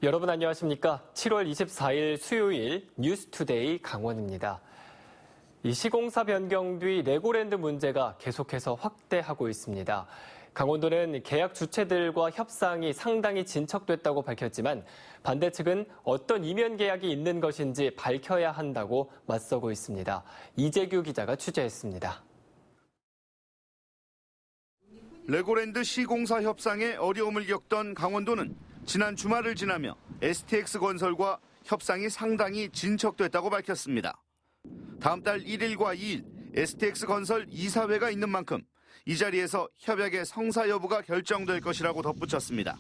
여러분 안녕하십니까? 7월 24일 수요일 뉴스투데이 강원입니다. 이 시공사 변경 뒤 레고랜드 문제가 계속해서 확대하고 있습니다. 강원도는 계약 주체들과 협상이 상당히 진척됐다고 밝혔지만 반대 측은 어떤 이면 계약이 있는 것인지 밝혀야 한다고 맞서고 있습니다. 이재규 기자가 취재했습니다. 레고랜드 시공사 협상에 어려움을 겪던 강원도는 지난 주말을 지나며 STX건설과 협상이 상당히 진척됐다고 밝혔습니다. 다음 달 1일과 2일 STX건설 이사회가 있는 만큼 이 자리에서 협약의 성사 여부가 결정될 것이라고 덧붙였습니다.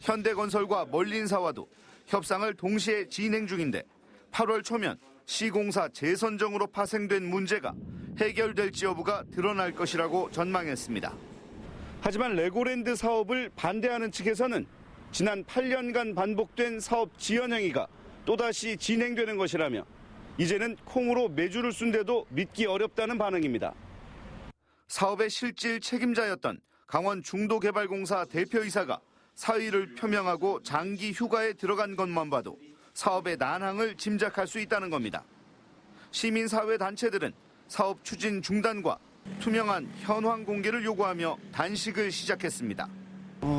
현대건설과 멀린사와도 협상을 동시에 진행 중인데 8월 초면 시공사 재선정으로 파생된 문제가 해결될지 여부가 드러날 것이라고 전망했습니다. 하지만 레고랜드 사업을 반대하는 측에서는 지난 8년간 반복된 사업 지연 행위가 또다시 진행되는 것이라며 이제는 콩으로 메주를 쓴데도 믿기 어렵다는 반응입니다. 사업의 실질 책임자였던 강원 중도개발공사 대표이사가 사의를 표명하고 장기 휴가에 들어간 것만 봐도 사업의 난항을 짐작할 수 있다는 겁니다. 시민사회 단체들은 사업 추진 중단과 투명한 현황 공개를 요구하며 단식을 시작했습니다.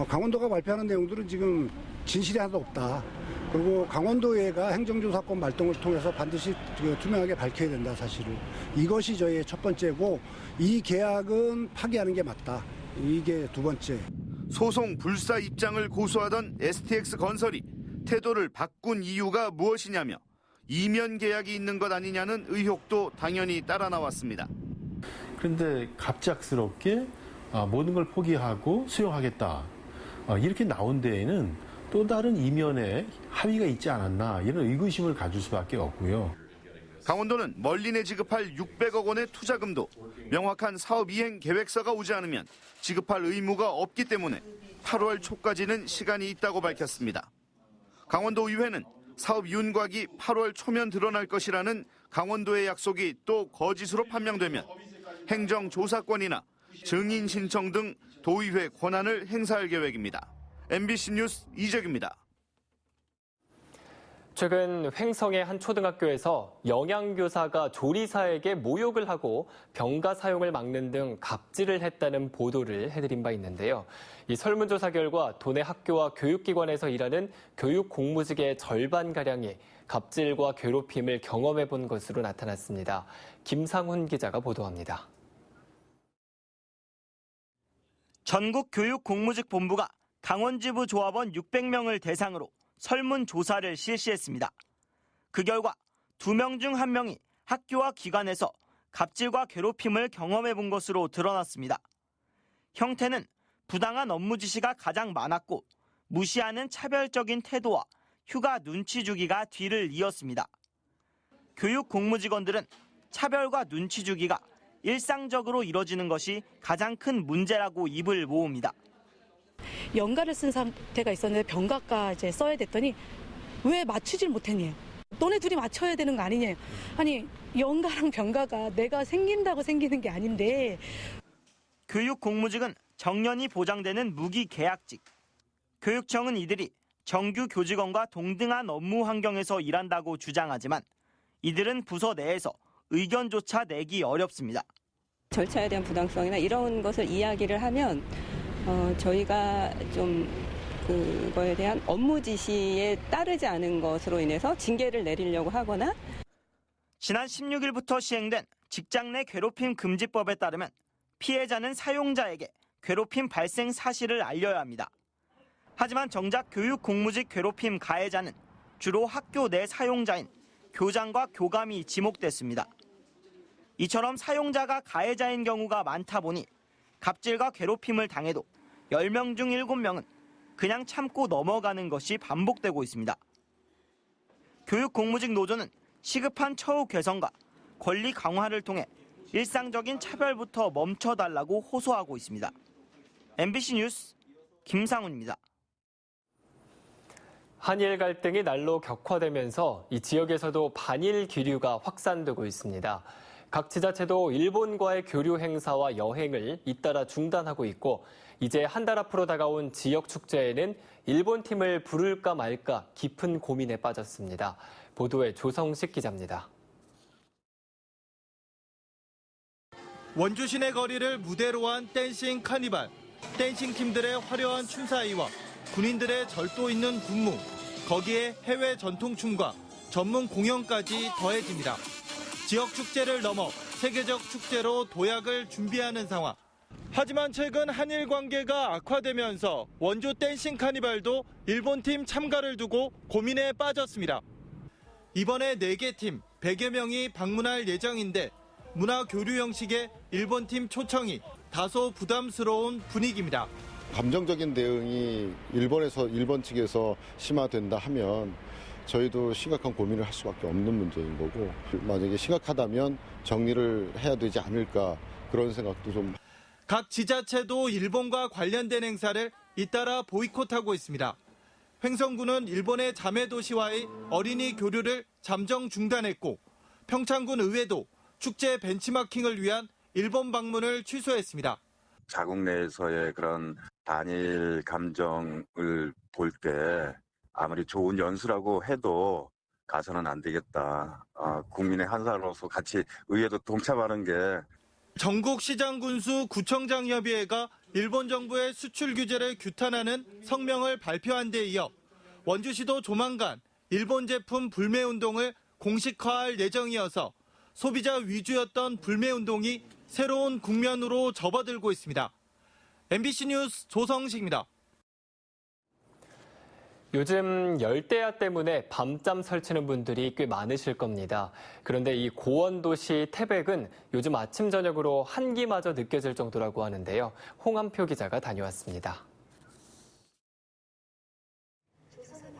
강원도가 발표하는 내용들은 지금 진실이 하나도 없다. 그리고 강원도의회가 행정조사권 발동을 통해서 반드시 투명하게 밝혀야 된다, 사실을. 이것이 저희의 첫 번째고 이 계약은 파기하는 게 맞다. 이게 두 번째. 소송 불사 입장을 고수하던 STX건설이 태도를 바꾼 이유가 무엇이냐며 이면 계약이 있는 것 아니냐는 의혹도 당연히 따라 나왔습니다. 그런데 갑작스럽게 모든 걸 포기하고 수용하겠다. 이렇게 나온 데에는 또 다른 이면에 합의가 있지 않았나 이런 의구심을 가질 수밖에 없고요. 강원도는 멀린에 지급할 600억 원의 투자금도 명확한 사업 이행 계획서가 오지 않으면 지급할 의무가 없기 때문에 8월 초까지는 시간이 있다고 밝혔습니다. 강원도의회는 사업 윤곽이 8월 초면 드러날 것이라는 강원도의 약속이 또 거짓으로 판명되면 행정조사권이나 증인 신청 등 도의회 권한을 행사할 계획입니다. MBC 뉴스 이재규입니다. 최근 횡성의 한 초등학교에서 영양교사가 조리사에게 모욕을 하고 병가 사용을 막는 등 갑질을 했다는 보도를 해드린 바 있는데요. 이 설문조사 결과 도내 학교와 교육기관에서 일하는 교육 공무직의 절반가량이 갑질과 괴롭힘을 경험해 본 것으로 나타났습니다. 김상훈 기자가 보도합니다. 전국교육공무직본부가 강원지부 조합원 600명을 대상으로 설문조사를 실시했습니다. 그 결과 2명 중 1명이 학교와 기관에서 갑질과 괴롭힘을 경험해 본 것으로 드러났습니다. 형태는 부당한 업무 지시가 가장 많았고 무시하는 차별적인 태도와 휴가 눈치 주기가 뒤를 이었습니다. 교육 공무직원들은 차별과 눈치 주기가 일상적으로 이뤄지는 것이 가장 큰 문제라고 입을 모읍니다. 연가를 쓴 상태가 있었는데 병가가 이제 써야 됐더니 왜 맞추질 못했니? 너네 둘이 맞춰야 되는 거 아니냐? 아니 연가랑 병가가 내가 생긴다고 생기는 게 아닌데. 교육 공무직은 정년이 보장되는 무기계약직. 교육청은 이들이 정규 교직원과 동등한 업무 환경에서 일한다고 주장하지만 이들은 부서 내에서 의견조차 내기 어렵습니다. 절차에 대한 부당성이나 이런 것을 이야기를 하면 저희가 좀 그거에 대한 업무 지시에 따르지 않은 것으로 인해서 징계를 내리려고 하거나. 지난 16일부터 시행된 직장 내 괴롭힘 금지법에 따르면 피해자는 사용자에게 괴롭힘 발생 사실을 알려야 합니다. 하지만 정작 교육 공무직 괴롭힘 가해자는 주로 학교 내 사용자인 교장과 교감이 지목됐습니다. 이처럼 사용자가 가해자인 경우가 많다 보니 갑질과 괴롭힘을 당해도 10명 중 7명은 그냥 참고 넘어가는 것이 반복되고 있습니다. 교육공무직 노조는 시급한 처우 개선과 권리 강화를 통해 일상적인 차별부터 멈춰달라고 호소하고 있습니다. MBC 뉴스 김상훈입니다. 한일 갈등이 날로 격화되면서 이 지역에서도 반일 기류가 확산되고 있습니다. 각 지자체도 일본과의 교류 행사와 여행을 잇따라 중단하고 있고 이제 한 달 앞으로 다가온 지역 축제에는 일본 팀을 부를까 말까 깊은 고민에 빠졌습니다. 보도에 조성식 기자입니다. 원주 시내 거리를 무대로 한 댄싱 카니발, 댄싱 팀들의 화려한 춤사위와 군인들의 절도 있는 군무, 거기에 해외 전통춤과 전문 공연까지 더해집니다. 지역 축제를 넘어 세계적 축제로 도약을 준비하는 상황. 하지만 최근 한일 관계가 악화되면서 원주 댄싱 카니발도 일본팀 참가를 두고 고민에 빠졌습니다. 이번에 4개 팀 100여 명이 방문할 예정인데 문화 교류 형식의 일본팀 초청이 다소 부담스러운 분위기입니다. 감정적인 대응이 일본 측에서 심화된다 하면 저희도 심각한 고민을 할 수밖에 없는 문제인 거고 만약에 심각하다면 정리를 해야 되지 않을까 그런 생각도 좀. 각 지자체도 일본과 관련된 행사를 잇따라 보이콧하고 있습니다. 횡성군은 일본의 자매도시와의 어린이 교류를 잠정 중단했고 평창군 의회도 축제 벤치마킹을 위한 일본 방문을 취소했습니다. 자국 내에서의 그런 단일 감정을 볼 때 아무리 좋은 연수라고 해도 가서는 안 되겠다. 국민의 한 사람으로서 같이 의회도 동참하는 게. 전국시장군수구청장협의회가 일본 정부의 수출 규제를 규탄하는 성명을 발표한 데 이어 원주시도 조만간 일본 제품 불매 운동을 공식화할 예정이어서 소비자 위주였던 불매 운동이 새로운 국면으로 접어들고 있습니다. MBC 뉴스 조성식입니다. 요즘 열대야 때문에 밤잠 설치는 분들이 꽤 많으실 겁니다. 그런데 이 고원도시 태백은 요즘 아침 저녁으로 한기마저 느껴질 정도라고 하는데요. 홍한표 기자가 다녀왔습니다.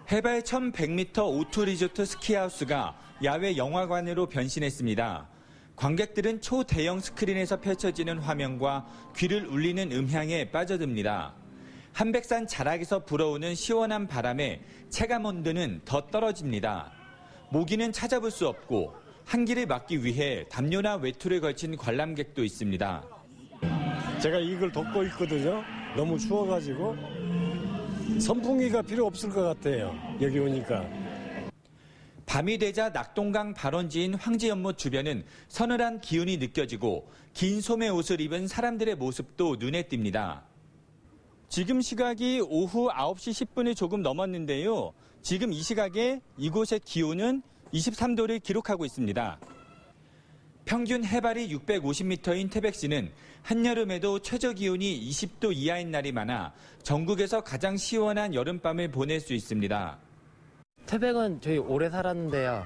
해발 1100m 오투 리조트 스키하우스가 야외 영화관으로 변신했습니다. 관객들은 초대형 스크린에서 펼쳐지는 화면과 귀를 울리는 음향에 빠져듭니다. 한백산 자락에서 불어오는 시원한 바람에 체감 온도는 더 떨어집니다. 모기는 찾아볼 수 없고 한기를 막기 위해 담요나 외투를 걸친 관람객도 있습니다. 제가 이걸 덮고 있거든요. 너무 추워가지고 선풍기가 필요 없을 것 같아요. 여기 오니까. 밤이 되자 낙동강 발원지인 황지연못 주변은 서늘한 기운이 느껴지고 긴 소매 옷을 입은 사람들의 모습도 눈에 띕니다. 지금 시각이 오후 9시 10분이 조금 넘었는데요. 지금 이 시각에 이곳의 기온은 23도를 기록하고 있습니다. 평균 해발이 650m인 태백시는 한여름에도 최저기온이 20도 이하인 날이 많아 전국에서 가장 시원한 여름밤을 보낼 수 있습니다. 태백은 저희 오래 살았는데요.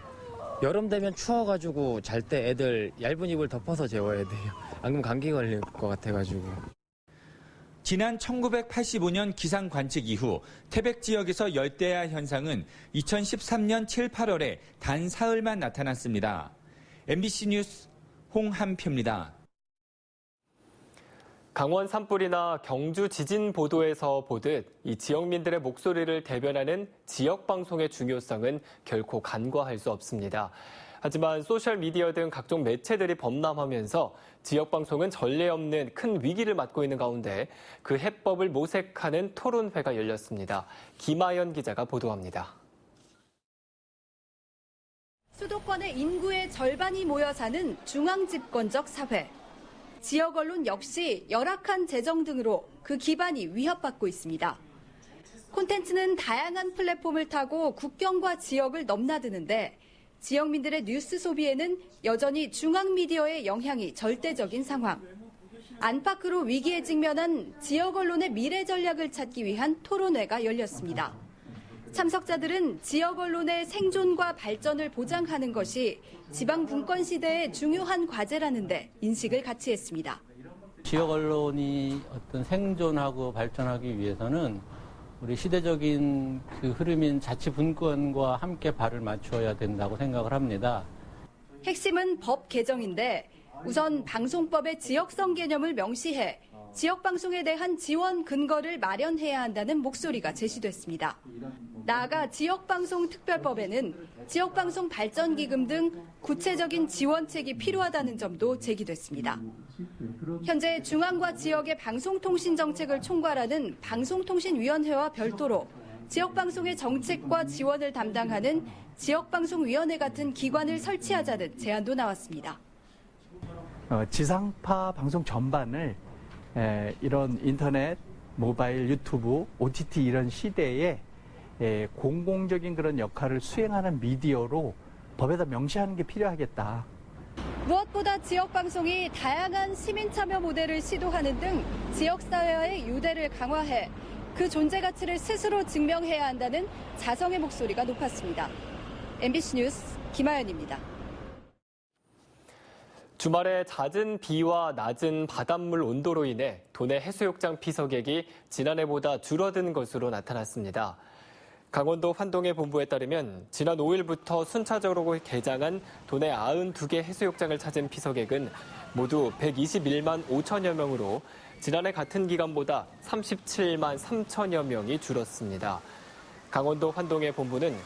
여름 되면 추워가지고 잘 때 애들 얇은 이불 덮어서 재워야 돼요. 안 그러면 감기 걸릴 것 같아가지고. 지난 1985년 기상 관측 이후 태백 지역에서 열대야 현상은 2013년 7, 8월에 단 사흘만 나타났습니다. MBC 뉴스 홍한표입니다. 강원 산불이나 경주 지진 보도에서 보듯 이 지역민들의 목소리를 대변하는 지역 방송의 중요성은 결코 간과할 수 없습니다. 하지만 소셜미디어 등 각종 매체들이 범람하면서 지역방송은 전례 없는 큰 위기를 맞고 있는 가운데 그 해법을 모색하는 토론회가 열렸습니다. 김아연 기자가 보도합니다. 수도권의 인구의 절반이 모여 사는 중앙집권적 사회. 지역 언론 역시 열악한 재정 등으로 그 기반이 위협받고 있습니다. 콘텐츠는 다양한 플랫폼을 타고 국경과 지역을 넘나드는데 지역민들의 뉴스 소비에는 여전히 중앙미디어의 영향이 절대적인 상황. 안팎으로 위기에 직면한 지역 언론의 미래 전략을 찾기 위한 토론회가 열렸습니다. 참석자들은 지역 언론의 생존과 발전을 보장하는 것이 지방 분권 시대의 중요한 과제라는데 인식을 같이 했습니다. 지역 언론이 어떤 생존하고 발전하기 위해서는 우리 시대적인 그 흐름인 자치분권과 함께 발을 맞춰야 된다고 생각을 합니다. 핵심은 법 개정인데 우선 방송법의 지역성 개념을 명시해 지역방송에 대한 지원 근거를 마련해야 한다는 목소리가 제시됐습니다. 나아가 지역방송특별법에는 지역방송 발전기금 등 구체적인 지원책이 필요하다는 점도 제기됐습니다. 현재 중앙과 지역의 방송통신 정책을 총괄하는 방송통신위원회와 별도로 지역방송의 정책과 지원을 담당하는 지역방송위원회 같은 기관을 설치하자는 제안도 나왔습니다. 지상파 방송 전반을 이런 인터넷, 모바일, 유튜브, OTT 이런 시대에 공공적인 그런 역할을 수행하는 미디어로 법에다 명시하는 게 필요하겠다. 무엇보다 지역방송이 다양한 시민 참여 모델을 시도하는 등 지역사회와의 유대를 강화해 그 존재 가치를 스스로 증명해야 한다는 자성의 목소리가 높았습니다. MBC 뉴스 김하연입니다. 주말에 잦은 비와 낮은 바닷물 온도로 인해 도내 해수욕장 피서객이 지난해보다 줄어든 것으로 나타났습니다. 강원도 환동의 본부에 따르면 지난 5일부터 순차적으로 개장한 도내 92개 해수욕장을 찾은 피서객은 모두 121만 5천여 명으로 지난해 같은 기간보다 37만 3천여 명이 줄었습니다. 강원도 환동의 본부는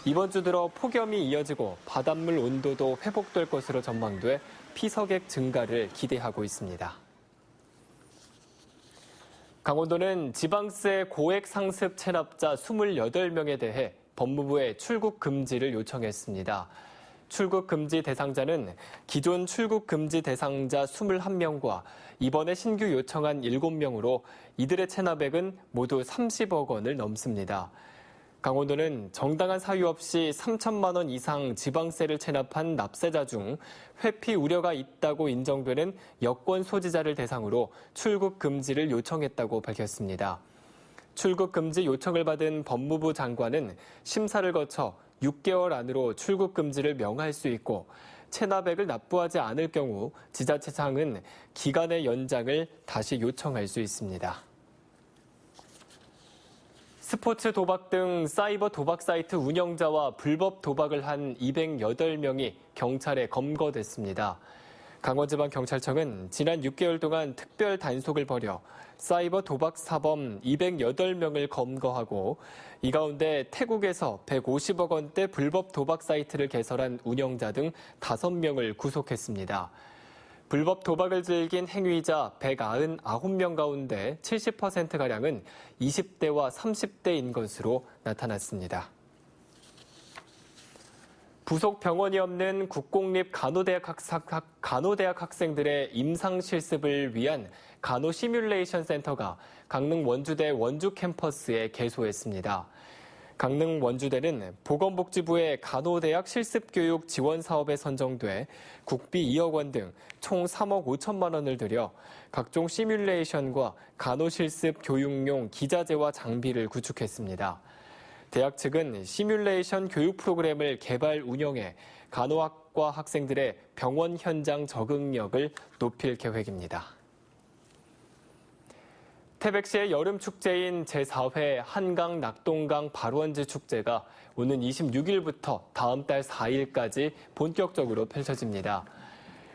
이번 주 들어 폭염이 이어지고 바닷물 온도도 회복될 것으로 전망돼 피서객 증가를 기대하고 있습니다. 강원도는 지방세 고액 상습 체납자 28명에 대해 법무부에 출국 금지를 요청했습니다. 출국 금지 대상자는 기존 출국 금지 대상자 21명과 이번에 신규 요청한 7명으로 이들의 체납액은 모두 30억 원을 넘습니다. 강원도는 정당한 사유 없이 3천만 원 이상 지방세를 체납한 납세자 중 회피 우려가 있다고 인정되는 여권 소지자를 대상으로 출국 금지를 요청했다고 밝혔습니다. 출국 금지 요청을 받은 법무부 장관은 심사를 거쳐 6개월 안으로 출국 금지를 명할 수 있고 체납액을 납부하지 않을 경우 지자체장은 기간의 연장을 다시 요청할 수 있습니다. 스포츠 도박 등 사이버 도박 사이트 운영자와 불법 도박을 한 208명이 경찰에 검거됐습니다. 강원지방경찰청은 지난 6개월 동안 특별 단속을 벌여 사이버 도박 사범 208명을 검거하고 이 가운데 태국에서 150억 원대 불법 도박 사이트를 개설한 운영자 등 5명을 구속했습니다. 불법 도박을 즐긴 행위자 199명 가운데 70%가량은 20대와 30대인 것으로 나타났습니다. 부속 병원이 없는 국공립 간호대학 학생들의 임상 실습을 위한 간호 시뮬레이션 센터가 강릉 원주대 원주 캠퍼스에 개소했습니다. 강릉 원주대는 보건복지부의 간호대학 실습교육 지원 사업에 선정돼 국비 2억 원 등 총 3억 5천만 원을 들여 각종 시뮬레이션과 간호실습 교육용 기자재와 장비를 구축했습니다. 대학 측은 시뮬레이션 교육 프로그램을 개발 운영해 간호학과 학생들의 병원 현장 적응력을 높일 계획입니다. 태백시의 여름 축제인 제4회 한강 낙동강 발원지 축제가 오는 26일부터 다음 달 4일까지 본격적으로 펼쳐집니다.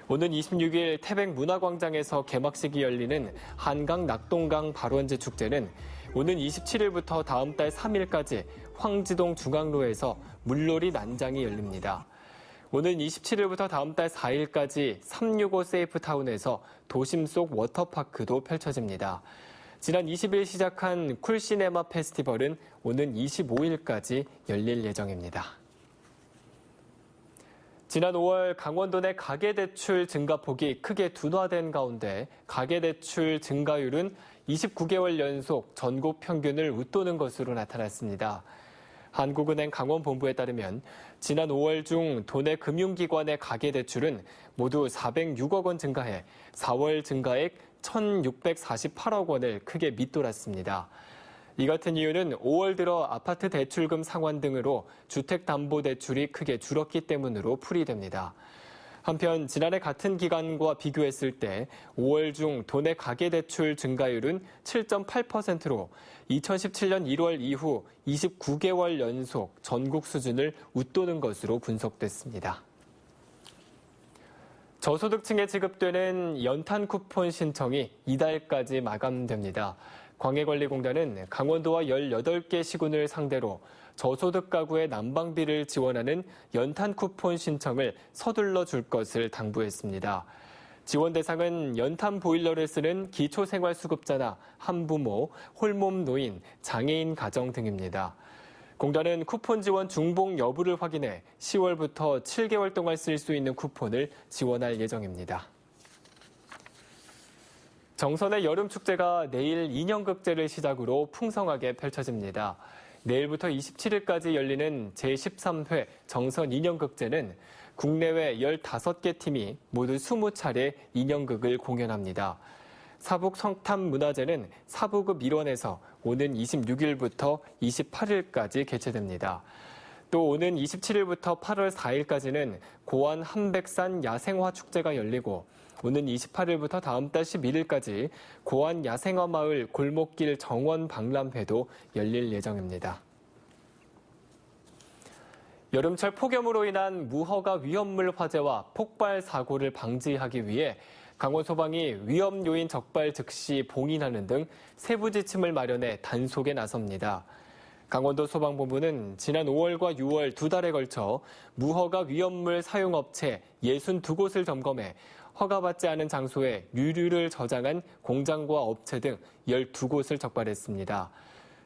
오는 26일 태백문화광장에서 개막식이 열리는 한강 낙동강 발원지 축제는 오는 27일부터 다음 달 3일까지 황지동 중앙로에서 물놀이 난장이 열립니다. 오는 27일부터 다음 달 4일까지 365 세이프타운에서 도심 속 워터파크도 펼쳐집니다. 지난 20일 시작한 쿨시네마 페스티벌은 오는 25일까지 열릴 예정입니다. 지난 5월 강원도 내 가계대출 증가폭이 크게 둔화된 가운데 가계대출 증가율은 29개월 연속 전국 평균을 웃도는 것으로 나타났습니다. 한국은행 강원본부에 따르면 지난 5월 중 도내 금융기관의 가계대출은 모두 406억 원 증가해 4월 증가액 1,648억 원을 크게 밑돌았습니다. 이 같은 이유는 5월 들어 아파트 대출금 상환 등으로 주택담보대출이 크게 줄었기 때문으로 풀이됩니다. 한편 지난해 같은 기간과 비교했을 때 5월 중 도내 가계대출 증가율은 7.8%로 2017년 1월 이후 29개월 연속 전국 수준을 웃도는 것으로 분석됐습니다. 저소득층에 지급되는 연탄 쿠폰 신청이 이달까지 마감됩니다. 광해관리공단은 강원도와 18개 시군을 상대로 저소득 가구의 난방비를 지원하는 연탄 쿠폰 신청을 서둘러 줄 것을 당부했습니다. 지원 대상은 연탄 보일러를 쓰는 기초생활수급자나 한부모, 홀몸 노인, 장애인 가정 등입니다. 공단은 쿠폰 지원 중복 여부를 확인해 10월부터 7개월 동안 쓸 수 있는 쿠폰을 지원할 예정입니다. 정선의 여름축제가 내일 인형극제를 시작으로 풍성하게 펼쳐집니다. 내일부터 27일까지 열리는 제13회 정선 인형극제는 국내외 15개 팀이 모두 20차례 인형극을 공연합니다. 사북 성탄문화제는 사부급 일원에서 오는 26일부터 28일까지 개최됩니다. 또 오는 27일부터 8월 4일까지는 고안 한백산 야생화 축제가 열리고 오는 28일부터 다음 달 11일까지 고안 야생화 마을 골목길 정원 박람회도 열릴 예정입니다. 여름철 폭염으로 인한 무허가 위험물 화재와 폭발 사고를 방지하기 위해 강원소방이 위험 요인 적발 즉시 봉인하는 등 세부 지침을 마련해 단속에 나섭니다. 강원도 소방본부는 지난 5월과 6월 2달에 걸쳐 무허가 위험물 사용업체 62곳을 점검해 허가받지 않은 장소에 유류를 저장한 공장과 업체 등 12곳을 적발했습니다.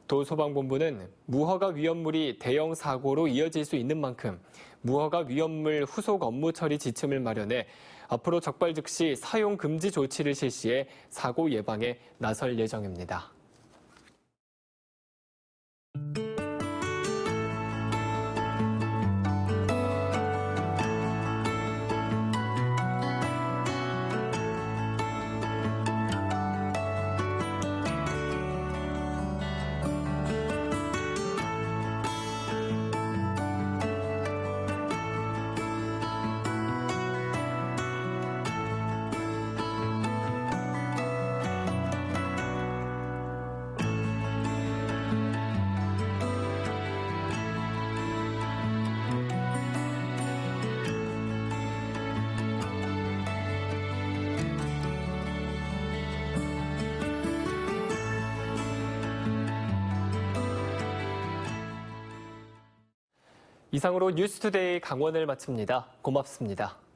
도 소방본부는 무허가 위험물이 대형 사고로 이어질 수 있는 만큼 무허가 위험물 후속 업무 처리 지침을 마련해 앞으로 적발 즉시 사용 금지 조치를 실시해 사고 예방에 나설 예정입니다. 이상으로 뉴스투데이 강원을 마칩니다. 고맙습니다.